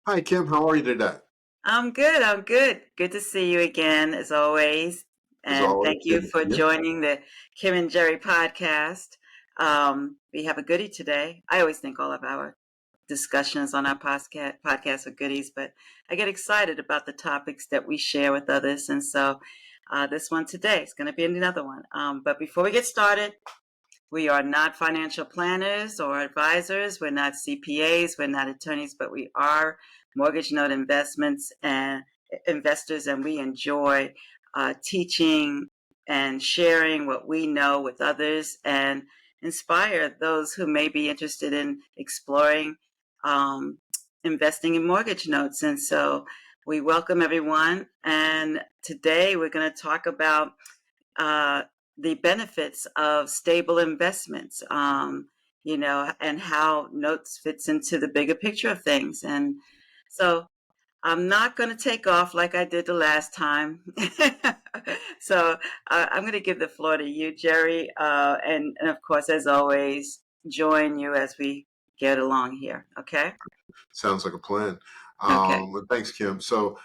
Hi, Kim. How are you today? I'm good. I'm good. Good to see you again, as always. As And always, thank you good to for see you. joining the Kim and Jerry podcast. We have a goodie today. I always think all of our discussions on our podcasts are goodies, but I get excited about the topics that we share with others. And so this one today is going to be another one. But before we get started, we are not financial planners or advisors. We're not CPAs. We're not attorneys, but we are mortgage note investments and investors, and we enjoy teaching and sharing what we know with others and inspire those who may be interested in exploring um, investing in mortgage notes. And so we welcome everyone. And today we're going to talk about uh, the benefits of stable investments, and how notes fits into the bigger picture of things. And so I'm not going to take off like I did the last time. So I'm going to give the floor to you, Jerry. And of course, as always, join you as we get along here. Okay? Sounds like a plan. Okay. Thanks, Kim. So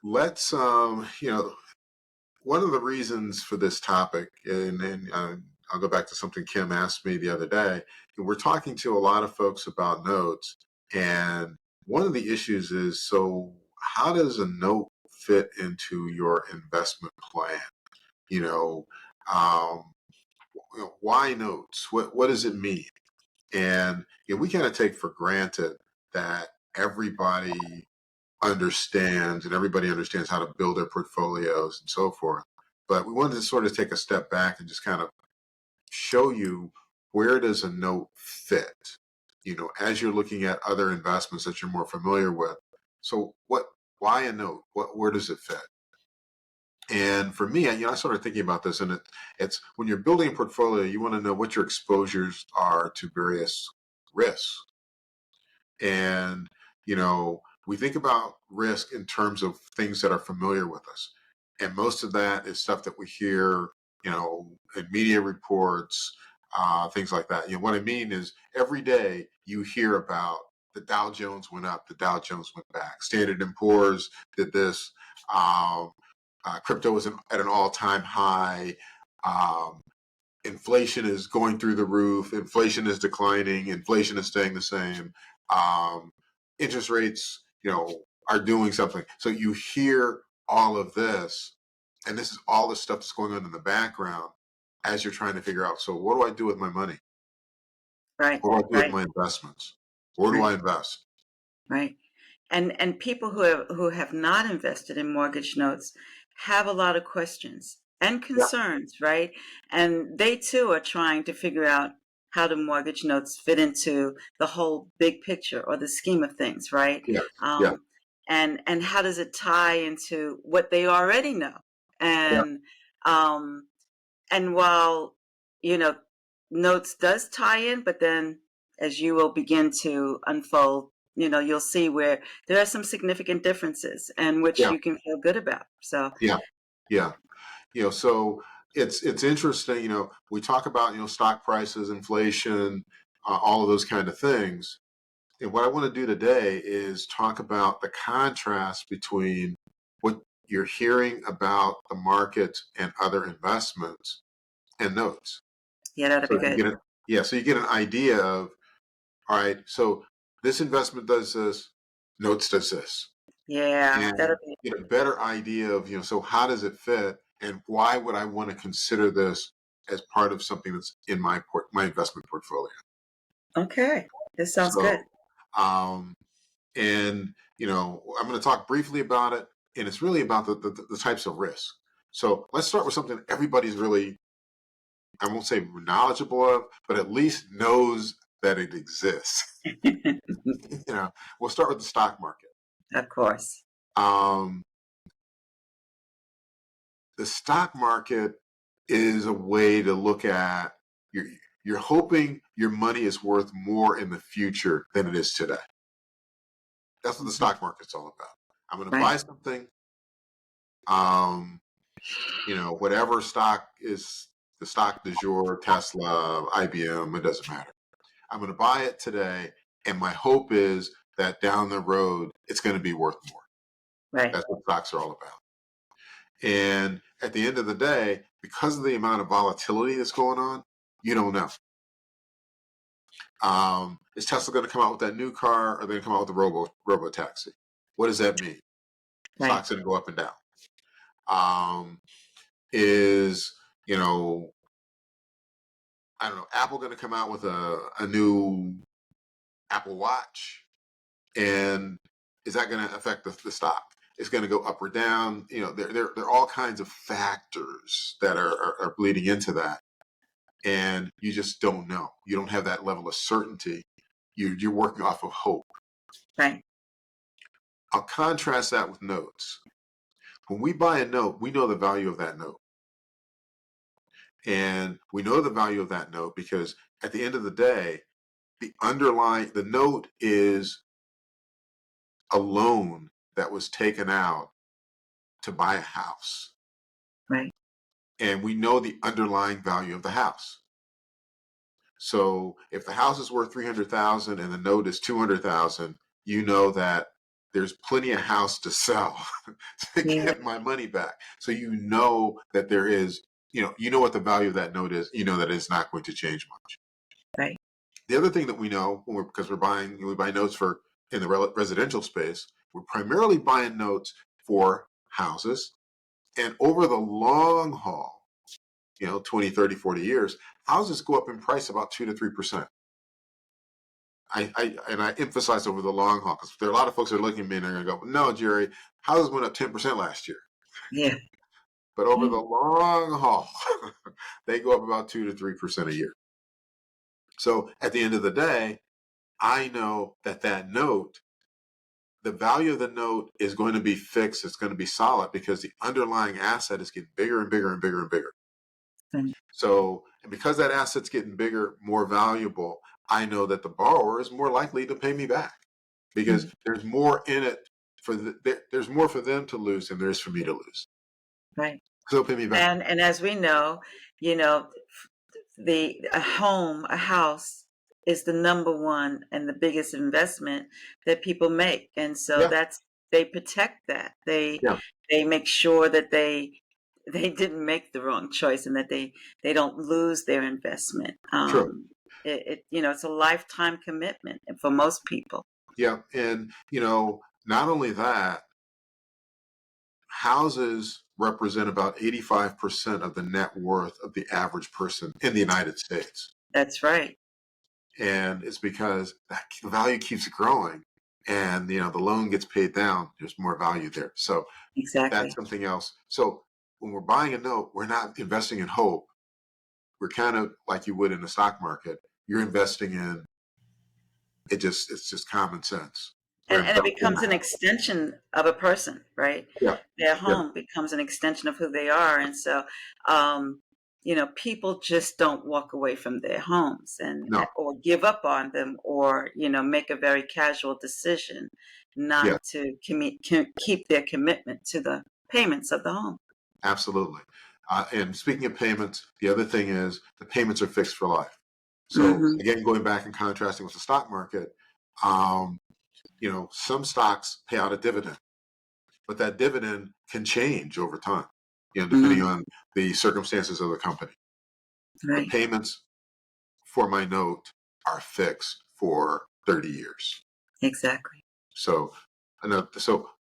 let's, one of the reasons for this topic, and I'll go back to something Kim asked me the other day. We're talking to a lot of folks about notes, and one of the issues is, so how does a note fit into your investment plan? You know, um, why notes? What does it mean? And we kind of take for granted that everybody understands and everybody understands how to build their portfolios and so forth. But we wanted to sort of take a step back and just kind of show you, where does a note fit? As you're looking at other investments that you're more familiar with. So why a note? Where does it fit? And for me, I started thinking about this, and it's when you're building a portfolio, you want to know what your exposures are to various risks. And, we think about risk in terms of things that are familiar with us. And most of that is stuff that we hear, in media reports, things like that. What I mean is, every day you hear about the Dow Jones went up, the Dow Jones went back. Standard and Poor's did this. Um, Crypto was at an all-time high. Um, Inflation is going through the roof. Inflation is declining. Inflation is staying the same. Um, Interest rates, are doing something. So you hear all of this, and this is all the stuff that's going on in the background as you're trying to figure out. So what do I do with my money? Right, What do I do with right, my investments? Where do right. I invest? Right. And people who have not invested in mortgage notes have a lot of questions and Yeah, concerns, right? And they too are trying to figure out how the mortgage notes fit into the whole big picture or the scheme of things, right? yeah, yeah, Um, and how does it tie into what they already know? yeah, And um, and while, you know, notes does tie in, but then as you will begin to unfold, you'll see where there are some significant differences and which yeah, you can feel good about. So, yeah, yeah. So it's interesting. We talk about stock prices, inflation, all of those kind of things. And what I want to do today is talk about the contrast between what you're hearing about the market and other investments and notes. yeah, that'll be So you good. get a so you get an idea of, all right, so this investment does this, notes does this, Yeah, that'll and be get a better idea of, so how does it fit, and why would I want to consider this as part of something that's in my investment portfolio. okay. This sounds good. So, um, and I'm going to talk briefly about it, and it's really about the types of risk. So let's start with something everybody's really, I won't say knowledgeable of, but at least knows that it exists. We'll start with the stock market. Of course. um, the stock market is a way to look at, you're hoping your money is worth more in the future than it is today. That's what the Mhm. stock market's all about. I'm going to Right. buy something, um, whatever stock is the stock du jour, Tesla, IBM, it doesn't matter. I'm going to buy it today, and my hope is that down the road it's going to be worth more. Right. That's what stocks are all about. And at the end of the day, because of the amount of volatility that's going on, you don't know. Is Tesla going to come out with that new car, or are they going to come out with the robo taxi? What does that mean? Right. Stocks going to go up and down. Is, you know, I don't know, Apple going to come out with a new Apple Watch, and is that going to affect the stock? It's going to go up or down. You know, there are all kinds of factors that are bleeding into that, and you just don't know. You don't have that level of certainty. You're working off of hope. Right. I'll contrast that with notes. When we buy a note, we know the value of that note. And we know the value of that note because at the end of the day, the note is a loan that was taken out to buy a house. Right. And we know the underlying value of the house. So if the house is worth 300,000 and the note is 200,000, you know that there's plenty of house to sell to Yeah. get my money back. So you know that there is, you know what the value of that note is. You know that it's not going to change much. Right. The other thing that we know, because we buy notes for in the residential space, we're primarily buying notes for houses. And over the long haul, 20, 30, 40 years, houses go up in price about 2 to 3%. I emphasize over the long haul because there are a lot of folks that are looking at me and they're going to go, no, Jerry, houses went up 10% last year. Yeah. But over the long haul, they go up about 2 to 3% a year. So at the end of the day, I know that note, the value of the note is going to be fixed. It's going to be solid because the underlying asset is getting bigger and bigger and bigger and bigger. Right. So, and because that asset's getting bigger, more valuable, I know that the borrower is more likely to pay me back because there's more in it there's more for them to lose than there is for me to lose. Right. So they'll pay me back. And as we know, a house is the number one and the biggest investment that people make. And so Yeah, they protect that. yeah, They make sure that they didn't make the wrong choice and that they don't lose their investment. true. It's a lifetime commitment for most people. Yeah, and not only that, houses represent about 85% of the net worth of the average person in the United States. That's right. And it's because the value keeps growing and the loan gets paid down, there's more value there. So that's Exactly. something else. So when we're buying a note, we're not investing in hope. We're kind of like you would in the stock market. You're investing in it's just common sense. We're And it investing. becomes an extension of a person, right? Yeah, Their yeah, home becomes an extension of who they are. And so, um, people just don't walk away from their homes no, or give up on them or, make a very casual decision not yeah, to keep their commitment to the payments of the home. absolutely. And speaking of payments, the other thing is the payments are fixed for life. So Hmm. again, going back and contrasting with the stock market, um, some stocks pay out a dividend, but that dividend can change over time, depending Hmm. on the circumstances of the company. The Right. payments for my note are fixed for 30 years. Exactly. So, so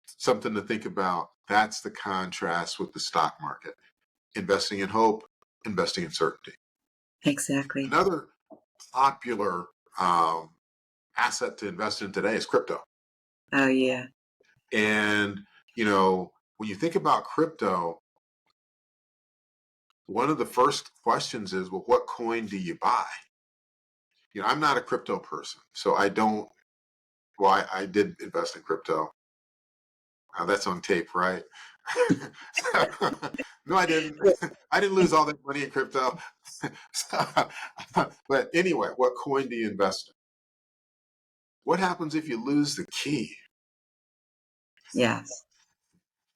something to think about. That's the contrast with the stock market. Investing in hope, investing in certainty. Exactly. Another popular um, asset to invest in today is crypto. Oh, yeah. And, when you think about crypto, one of the first questions is, well, what coin do you buy? I'm not a crypto person, so I don't, well, I did invest in crypto. That's on tape, right? No, I didn't. I didn't lose all that money in crypto. But anyway, what coin do you invest in? What happens if you lose the key? Yes.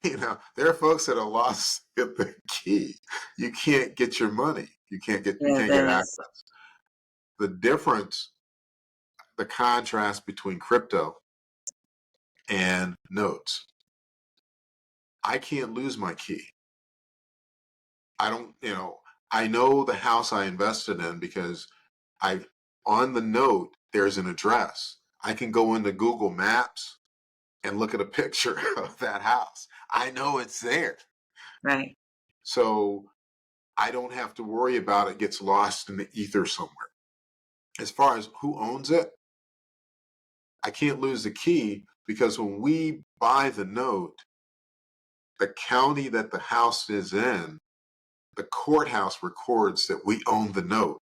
There are folks that are lost the key. You can't get your money. You Yeah, can't get that is. access. The difference, the contrast between crypto and notes. I can't lose my key. I don't, I know the house I invested in because on the note, there's an address. I can go into Google Maps and look at a picture of that house. I know it's there. Right. So I don't have to worry about it gets lost in the ether somewhere. As far as who owns it, I can't lose the key because when we buy the note, the county that the house is in, the courthouse records that we own the note.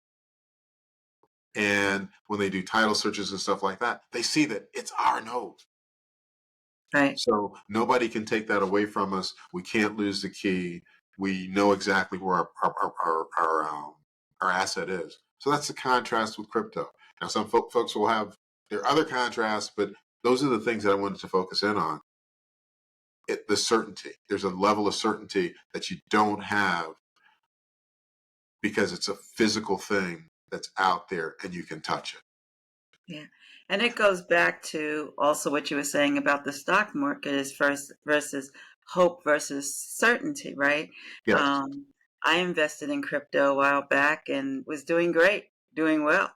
And when they do title searches and stuff like that, they see that it's our note. Right. So nobody can take that away from us. We can't lose the key. We know exactly where our asset is. So that's the contrast with crypto. Now, some folks will have their other contrasts, but those are the things that I wanted to focus in on. The certainty. There's a level of certainty that you don't have because it's a physical thing that's out there and you can touch it. Yeah. And it goes back to also what you were saying about the stock market is first versus hope versus certainty, right? Yes. Um, I invested in crypto a while back and was doing great, doing well.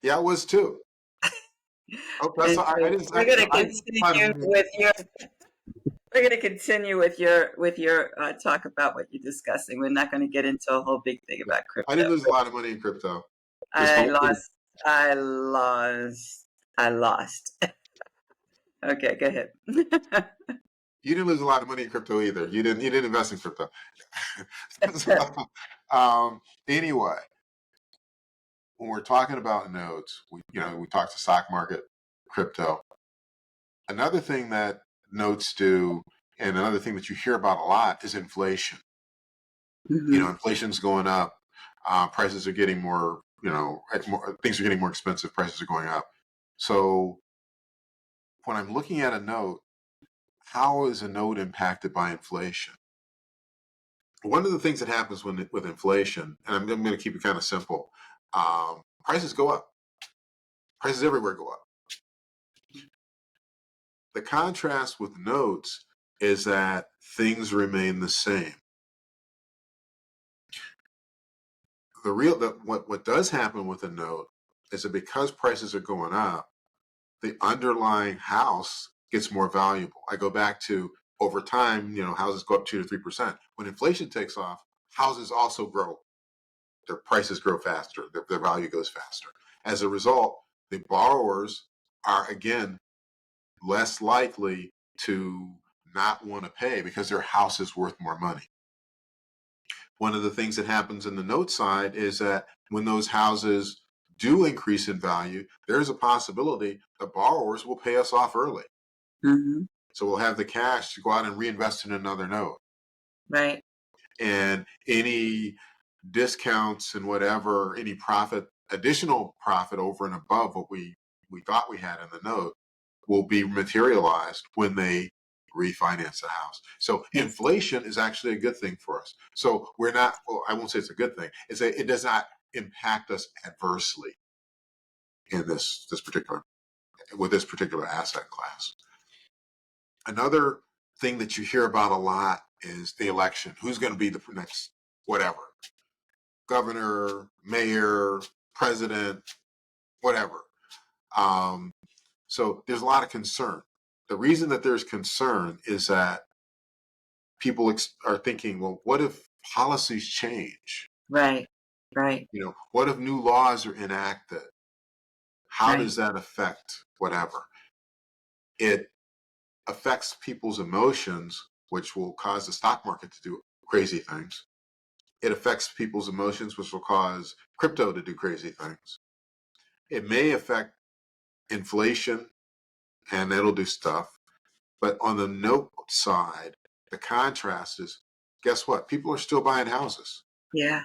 Yeah, I was too. Oh, that's And I so didn't. we're going to I didn't lose a lot of continue money. with your we're going to continue with your talk about what you're discussing. We're not going to get into a whole big thing about I crypto. didn't lose a lot of money in crypto. There's I hope. lost. I lost. I lost. Okay, go ahead. You didn't lose a lot of money in crypto either. You didn't. You didn't invest in crypto. So, anyway, when we're talking about nodes, we talk to stock market, crypto. Another thing that notes do, and another thing that you hear about a lot, is inflation. Hmm. Inflation's going up. Prices are getting more. Things are getting more expensive. Prices are going up. So when I'm looking at a note, how is a note impacted by inflation? One of the things that happens with inflation, and I'm going to keep it kind of simple, prices go up. Prices everywhere go up. The contrast with notes is that things remain the same. What does happen with a note is that because prices are going up, the underlying house gets more valuable. I go back to over time, houses go up 2 to 3%. When inflation takes off, houses also grow. Their prices grow faster. Their value goes faster. As a result, the borrowers are again less likely to not want to pay because their house is worth more money. One of the things that happens in the note side is that when those houses do increase in value, there's a possibility the borrowers will pay us off early. Hmm. So we'll have the cash to go out and reinvest in another note. Right. And any discounts and whatever, any additional profit over and above what we thought we had in the note will be materialized when they refinance the house. So Yes. inflation is actually a good thing for us. So we're not, well, I won't say it's a good thing. It does not impact us adversely in with this particular asset class. Another thing that you hear about a lot is the election. Who's going to be the next whatever? Governor, mayor, president, whatever. So there's a lot of concern. The reason that there's concern is that people are thinking, well, what if policies change? Right. Right. What if new laws are enacted? How Right. does that affect whatever? It affects people's emotions, which will cause the stock market to do crazy things. It affects people's emotions, which will cause crypto to do crazy things. It may affect inflation and it'll do stuff. But on the note side, the contrast is, guess what? People are still buying houses. Yeah.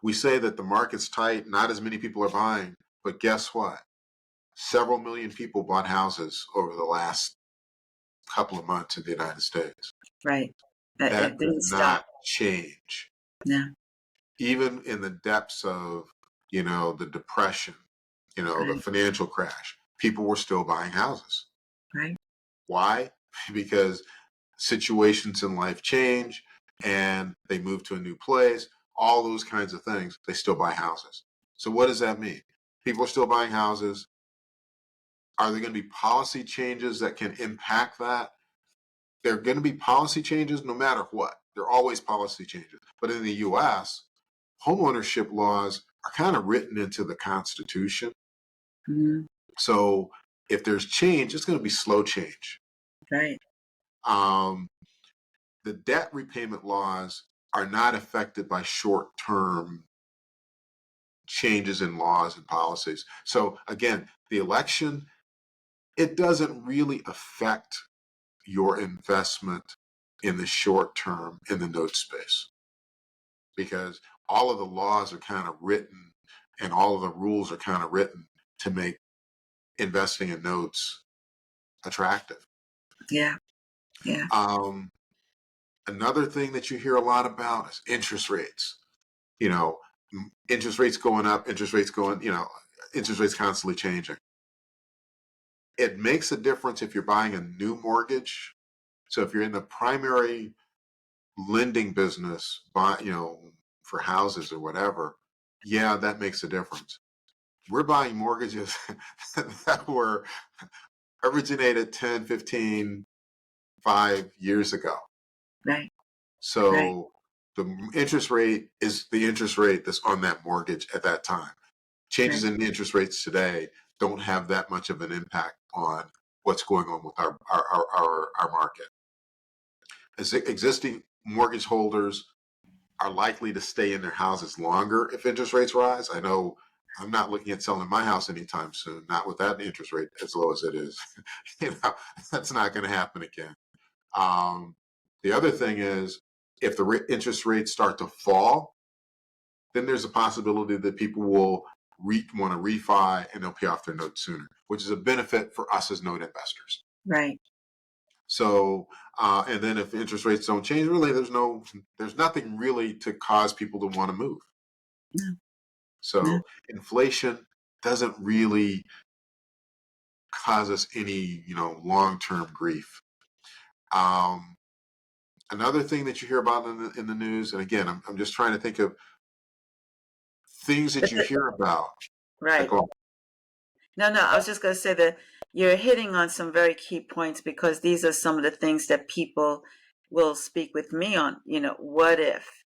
We say that the market's tight, not as many people are buying, but guess what? Several million people bought houses over the last couple of months in the United States. Right. That It does didn't stop. not change. No. Even in the depths of the depression, the Right. financial crash, people were still buying houses. Right. Why? Because situations in life change and they move to a new place, all those kinds of things, they still buy houses. So what does that mean? People are still buying houses. Are there going to be policy changes that can impact that? There are going to be policy changes no matter what. There are always policy changes. But in the US, homeownership laws are kind of written into the Constitution. Mhm. So if there's change, it's going to be slow change. Right. Um, the debt repayment laws are not affected by short-term changes in laws and policies. So again, the election, it doesn't really affect your investment in the short term in the note space because all of the laws are kind of written and all of the rules are kind of written to make investing in notes attractive. Yeah. Yeah. Um, Another thing that you hear a lot about is interest rates. You know, interest rates going up, interest rates constantly changing. It makes a difference if you're buying a new mortgage. So if you're in the primary lending business, for houses or whatever, yeah, that makes a difference. We're buying mortgages that were originated 10, 15, 5 years ago. Right. Right. So the interest rate is the interest rate that's on that mortgage at that time. Changes Right. in interest rates today don't have that much of an impact on what's going on with our market. As existing mortgage holders are likely to stay in their houses longer if interest rates rise. I know I'm not looking at selling my house anytime soon, not with that interest rate as low as it is. you know, that's not going to happen again. Um, the other thing is if the interest rates start to fall, then there's a possibility that people will want to refi and they'll pay off their note sooner, which is a benefit for us as note investors. Right. So, and then if interest rates don't change, really, there's nothing really to cause people to want to move. No. No. So inflation doesn't really cause us any, long-term grief. Um, Another thing that you hear about in the news, and again, I'm just trying to think of things that But you hear about. Like, right. oh, No, no, I was just going to say that you're hitting on some very key points because these are some of the things that people will speak with me on. What if?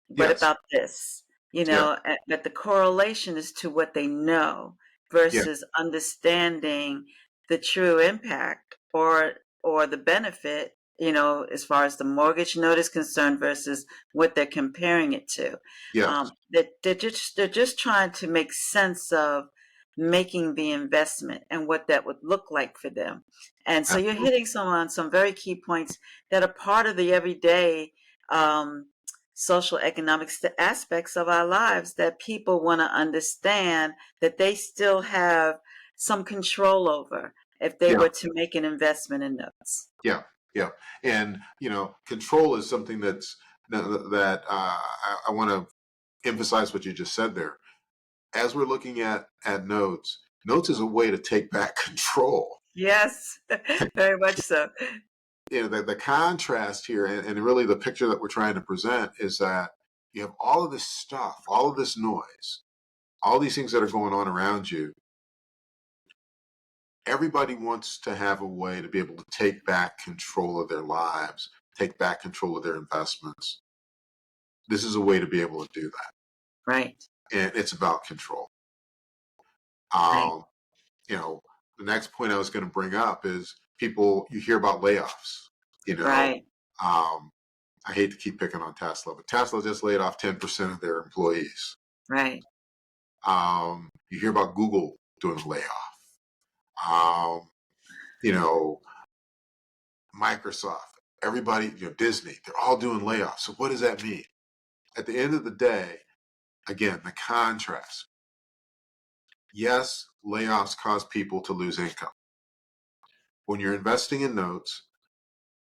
What yes, about this? yeah, But the correlation is to what they know yeah, versus understanding the true impact or the benefit, as far as the mortgage note is concerned versus what they're comparing it to. yes, They're just trying to make sense of making the investment and what that would look like for them. And so you're absolutely, hitting on some very key points that are part of the everyday um, social economic aspects of our lives that people want to understand that they still have some control over if they yeah, were to make an investment in notes. yeah, yeah. And control is something that I want to emphasize what you just said there. As we're looking at notes is a way to take back control. Yes, very much so. The contrast here and really the picture that we're trying to present is that you have all of this stuff, all of this noise, all these things that are going on around you. Everybody wants to have a way to be able to take back control of their lives, take back control of their investments. This is a way to be able to do that. Right, And it's about control. right, Um, you know, the next point I was going to bring up is you hear about layoffs, you know, right, um, I hate to keep picking on Tesla, but Tesla just laid off 10% of their employees. right, You hear about Google doing a layoff. Um, you know, Microsoft, everybody, Disney, they're all doing layoffs. So what does that mean? At the end of the day, again, the contrast. Yes, layoffs cause people to lose income. When you're investing in notes,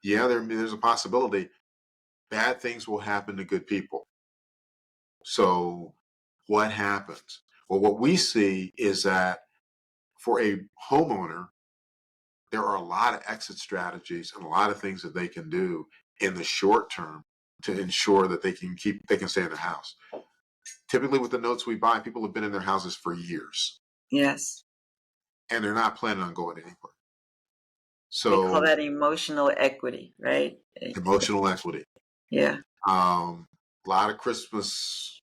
yeah, there's a possibility bad things will happen to good people. So what happens? Well, what we see is that for a homeowner, there are a lot of exit strategies and a lot of things that they can do in the short term to ensure that they can stay in their house. Typically with the notes we buy, people have been in their houses for years Yes. and they're not planning on going anywhere. They call So that emotional equity, right? emotional equity, Yeah, a lot of Christmas,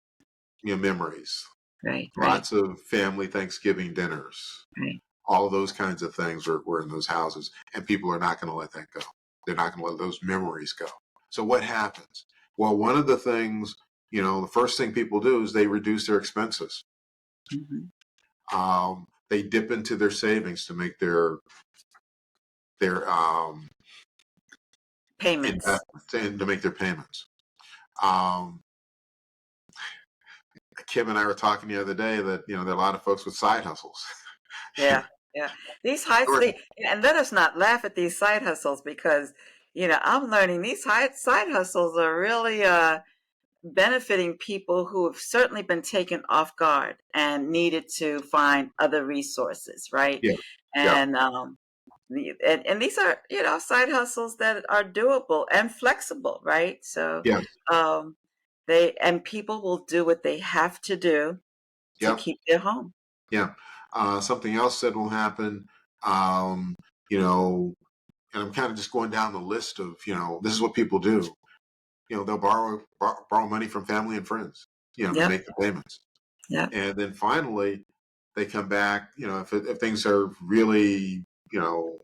memories, right, right, lots of family Thanksgiving dinners, right. all of those kinds of things were in those houses, and people are not going to let that go. They're not going to let those memories go. So what happens? Well, one of the things, the first thing people do is they reduce their expenses. Hmm. They dip into their savings to make their Payments. investments and to make their payments. Um, Kim and I were talking the other day that there are a lot of folks with side hustles. Yeah, yeah. These heights, Sure. and let us not laugh at these side hustles because, I'm learning these side hustles are really benefiting people who have certainly been taken off guard and needed to find other resources, right? Yeah, yeah, And and these are side hustles that are doable and flexible, right? So yeah, um, they and people will do what they have to do to yeah, keep their home. yeah. Something else that will happen, um, you know, and I'm kind of just going down the list of, this is what people do. They'll borrow money from family and friends, to Yep, make the payments. yep, And then finally, they come back, if things are really, you know,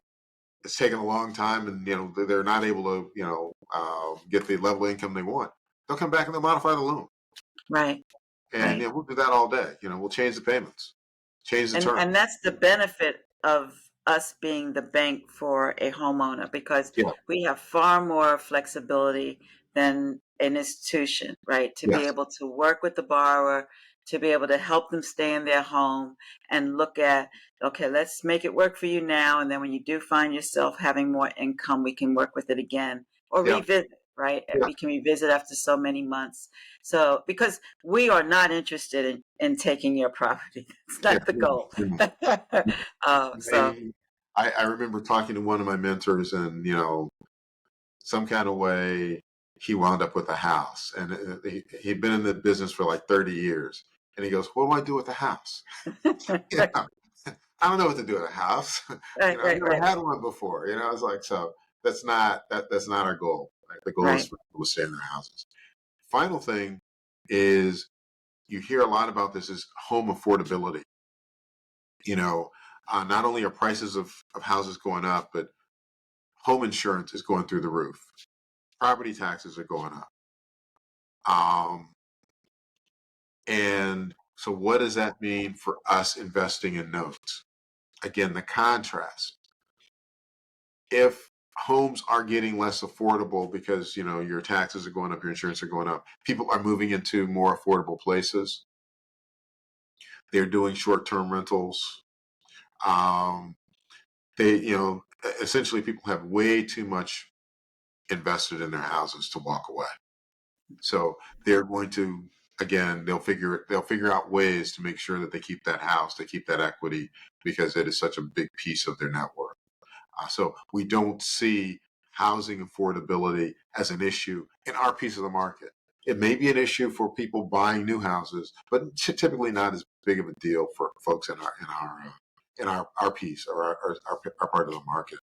it's taken a long time and, they're not able to, get the level of income they want, they'll come back and they'll modify the loan. right, And, right. we'll do that all day. We'll change the payments, change the terms. And that's the benefit of us being the bank for a homeowner because Yeah. we have far more flexibility than an institution, right? To be Yes. able to work with the borrower, to be able to help them stay in their home and look at, okay, let's make it work for you now. And then when you do find yourself having more income, we can work with it again or Yeah. revisit, right? Yeah. We can revisit after so many months. So, because we are not interested in taking your property. It's Yeah. not the goal. So, They, I remember talking to one of my mentors and, some kind of way he wound up with a house and he'd been in the business for like 30 years. And he goes, what do I do with the house? Yeah, right, I don't know what to do with a house. right, I've right, never right, had one before. I was like, so that's not our goal. Right? The goal is right. for people to stay in their houses. Final thing is you hear a lot about this is home affordability. You know, Not only are prices of houses going up, but home insurance is going through the roof. Property taxes are going up. Um, and so what does that mean for us investing in notes? Again, the contrast. If homes are getting less affordable because, your taxes are going up, your insurance are going up, people are moving into more affordable places. They're doing short-term rentals. Um, essentially people have way too much invested in their houses to walk away. So they're going to, again, they'll figure out ways to make sure that they keep that house, they keep that equity because it is such a big piece of their net worth. So we don't see housing affordability as an issue in our piece of the market. It may be an issue for people buying new houses, but typically not as big of a deal for folks in our piece or our part of the market.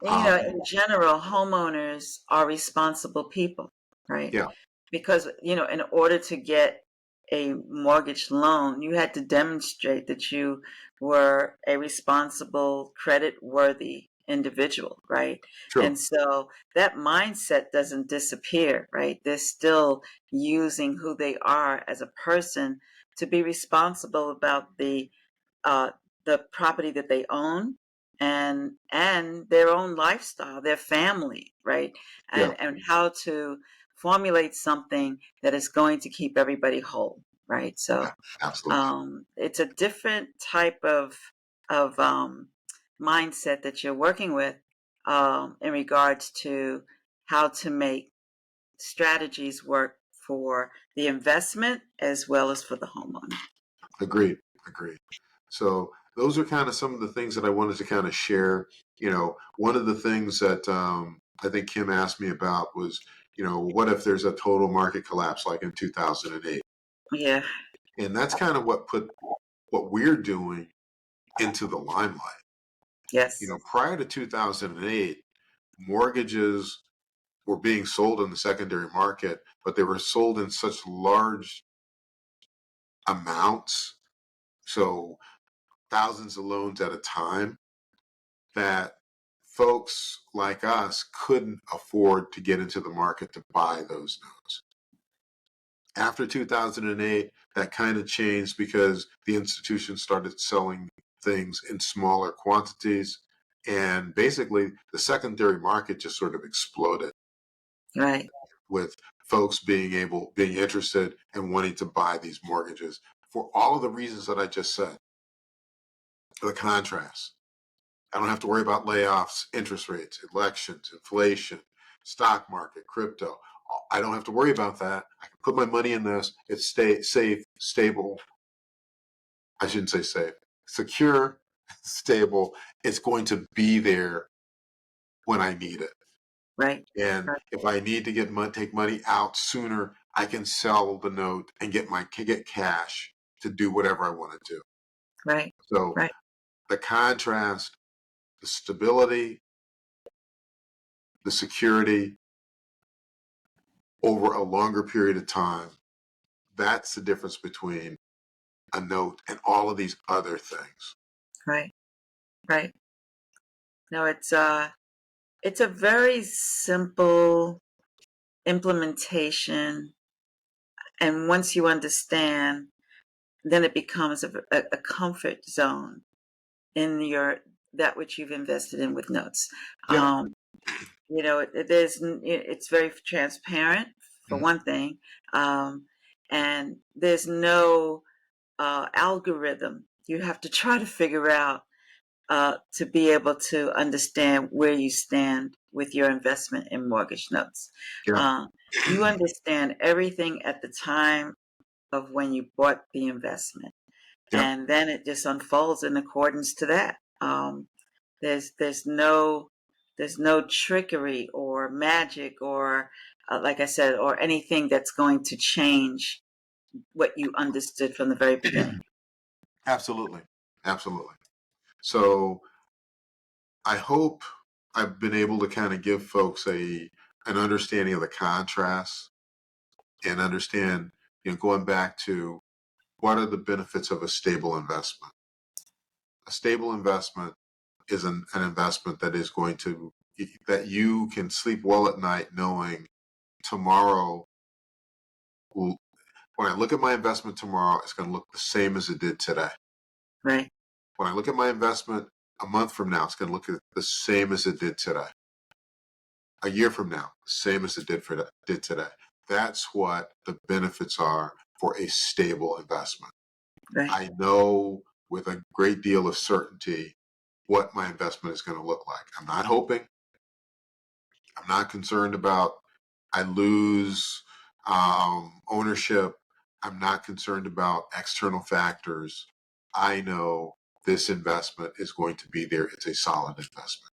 And, Um, in general, homeowners are responsible people, right? yeah, Because, in order to get a mortgage loan, you had to demonstrate that you were a responsible, credit worthy individual, right? true. And so that mindset doesn't disappear, right? They're still using who they are as a person to be responsible about uh, the property that they own and their own lifestyle, their family, right? Yeah, And how to formulate something that is going to keep everybody whole, right? yeah, So absolutely. it's a different type of mindset that you're working with in regards to how to make strategies work for the investment as well as for the homeowner. Agreed. Agreed. So those are kind of some of the things that I wanted to kind of share. One of the things that I think Kim asked me about was, what if there's a total market collapse like in 2008? Yeah. And that's kind of what put what we're doing into the limelight. Yes. Prior to 2008, mortgages were being sold in the secondary market, but they were sold in such large amounts, so thousands of loans at a time, that folks like us couldn't afford to get into the market to buy those notes. After 2008, that kind of changed because the institution started selling things in smaller quantities. And basically, the secondary market just sort of exploded Right. with folks being interested and wanting to buy these mortgages for all of the reasons that I just said. The contrast. I don't have to worry about layoffs, interest rates, elections, inflation, stock market, crypto. I don't have to worry about that. I can put my money in this. It's safe, stable. I shouldn't say safe. Secure, stable. It's going to be there when I need it. Right. And Right. if I need to take money out sooner, I can sell the note and get cash to do whatever I want to do. Right. So Right. the contrast, the stability, the security over a longer period of time, that's the difference between a note and all of these other things. Right. Right. No, it's a very simple implementation, and once you understand, then it becomes a comfort zone in your that which you've invested in with notes. Yep. Um, it's very transparent for Mhm. one thing, um, and there's no algorithm. You have to try to figure out to be able to understand where you stand with your investment in mortgage notes. Yep. Uh, you understand everything at the time of when you bought the investment, Yep. and then it just unfolds in accordance to that. There's no trickery or magic or like I said, or anything that's going to change what you understood from the very beginning. Absolutely. Absolutely. So I hope I've been able to kind of give folks an understanding of the contrast and understand, going back to what are the benefits of a stable investment. A stable investment is an investment that is going to that you can sleep well at night knowing tomorrow will, when I look at my investment tomorrow, it's going to look the same as it did today. Right. When I look at my investment a month from now, it's going to look the same as it did today. A year from now, same as it did today. That's what the benefits are for a stable investment. Right. I know with a great deal of certainty what my investment is going to look like. I'm not hoping. I'm not concerned about I lose ownership. I'm not concerned about external factors. I know this investment is going to be there. It's a solid investment.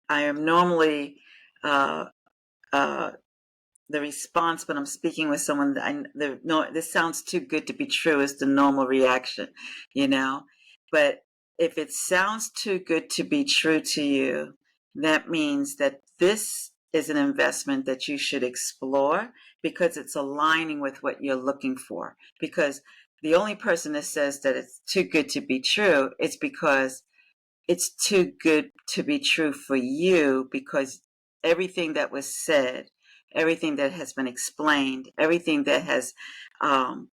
I am normally uh, uh, the response when I'm speaking with someone. No, this sounds too good to be true is the normal reaction, you know. But if it sounds too good to be true to you, that means that this is an investment that you should explore because it's aligning with what you're looking for. Because the only person that says that it's too good to be true, it's because it's too good to be true for you because everything that was said, everything that has been explained, everything that um,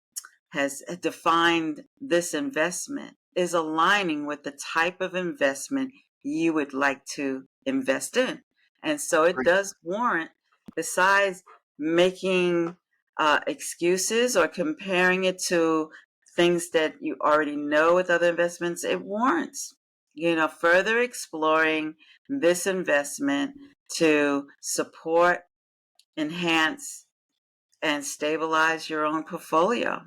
has defined this investment is aligning with the type of investment you would like to invest in. And so it Great. does warrant, besides making excuses or comparing it to things that you already know with other investments, it warrants, further exploring this investment to support, enhance, and stabilize your own portfolio.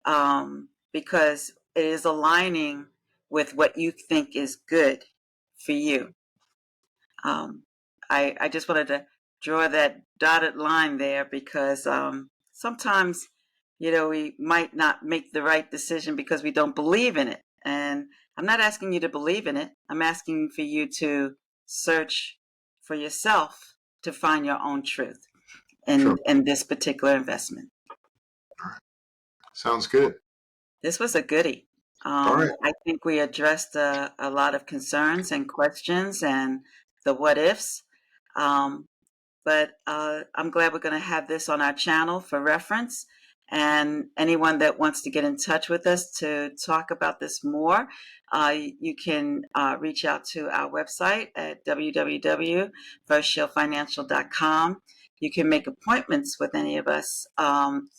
because it is aligning with what you think is good for you. Um, I just wanted to draw that dotted line there because sometimes, we might not make the right decision because we don't believe in it. And I'm not asking you to believe in it. I'm asking for you to search for yourself to find your own truth Sure. in this particular investment. All right. Sounds good. This was a goodie. All right. I think we addressed a lot of concerns and questions and the what ifs. Um, but I'm glad we're going to have this on our channel for reference. And anyone that wants to get in touch with us to talk about this more, you can reach out to our website at www.firstshieldfinancial.com. You can make appointments with any of us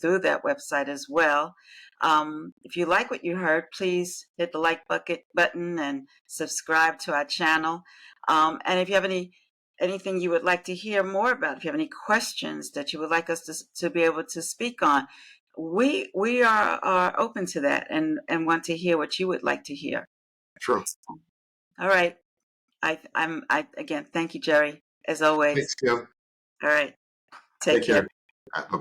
through that website as well. If you like what you heard, please hit the like button and subscribe to our channel. And if you have anything you would like to hear more about, if you have any questions that you would like us to be able to speak on, we are open to that and want to hear what you would like to hear. Sure. All right. I again, thank you, Jerry, as always. Thanks, Kim. All right. Take Take care. care. Bye bye.